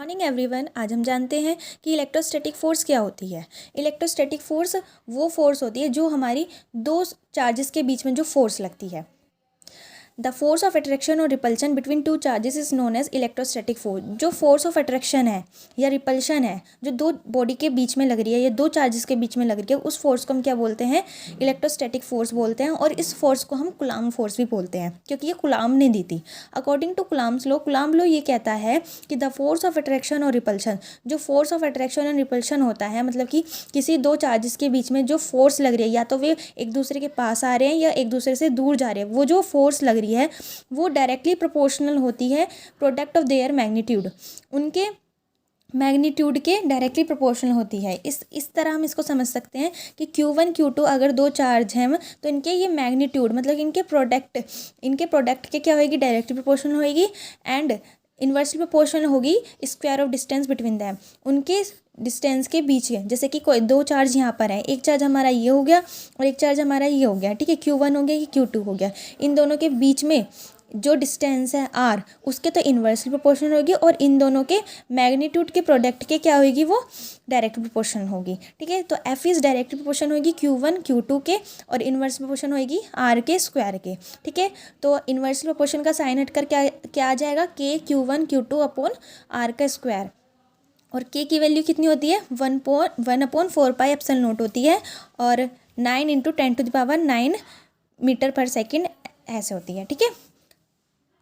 Morning everyone. आज हम जानते हैं कि इलेक्ट्रोस्टैटिक फोर्स क्या होती है। इलेक्ट्रोस्टैटिक फोर्स वो फोर्स होती है जो हमारी दो चार्जेस के बीच में जो फोर्स लगती है। द फोर्स ऑफ अट्रैक्शन और repulsion between two charges is known as electrostatic force. जो फोर्स ऑफ अट्रैक्शन है या रिपल्शन है जो दो बॉडी के बीच में लग रही है या दो चार्जेस के बीच में लग रही है, उस फोर्स को हम क्या बोलते हैं? इलेक्ट्रोस्टैटिक फोर्स बोलते हैं। और इस फोर्स को हम कुलाम फोर्स भी बोलते हैं क्योंकि ये कुलाम ने दी थी। अकॉर्डिंग टू कुलाम लॉ ये कहता है कि द फोर्स ऑफ अट्रैक्शन और रिपल्शन, जो force of attraction and repulsion होता है, मतलब कि किसी दो चार्जेस के बीच में जो फोर्स लग रही है, या तो वे एक दूसरे के पास आ रहे हैं या एक दूसरे से दूर जा रहे हैं, वो जो फोर्स लग रही है वो डायरेक्टली प्रोपोर्शनल होती है प्रोडक्ट ऑफ देयर मैग्नीट्यूड। उनके मैग्नीट्यूड के डायरेक्टली प्रोपोर्शनल होती है। इस तरह हम इसको समझ सकते हैं कि Q1 Q2 अगर दो चार्ज हैं तो इनके ये मैग्नीट्यूड मतलब इनके प्रोडक्ट के क्या होगी? डायरेक्टली प्रोपोर्शनल होगी एंड इन्वर्सली प्रोपोर्शनल होगी square of distance between them. उनके डिस्टेंस के बीच है, जैसे कि कोई दो चार्ज यहाँ पर है, एक चार्ज हमारा ये हो गया और एक चार्ज हमारा ये हो गया, ठीक है, Q1 हो गया, ये Q2 हो गया। इन दोनों के बीच में जो डिस्टेंस है R, उसके तो इन्वर्सली प्रोपोर्शनल होगी और इन दोनों के मैग्नीट्यूड के प्रोडक्ट के क्या होगी? वो डायरेक्ट प्रोपोर्शनल होगी, ठीक है। तो F इज डायरेक्ट प्रोपोर्शनल होगी Q1 Q2 के और इन्वर्स प्रोपोर्शन होगी R के स्क्वायर के, ठीक है। तो इन्वर्सली प्रोपोर्शन का साइन हटकर क्या आ जाएगा? K Q1 Q2 upon R का स्क्वायर। और K की वैल्यू कितनी होती है? 1/4πε0 होती है और 9 × 10⁻⁹ मीटर पर सेकेंड ऐसे होती है, ठीक है।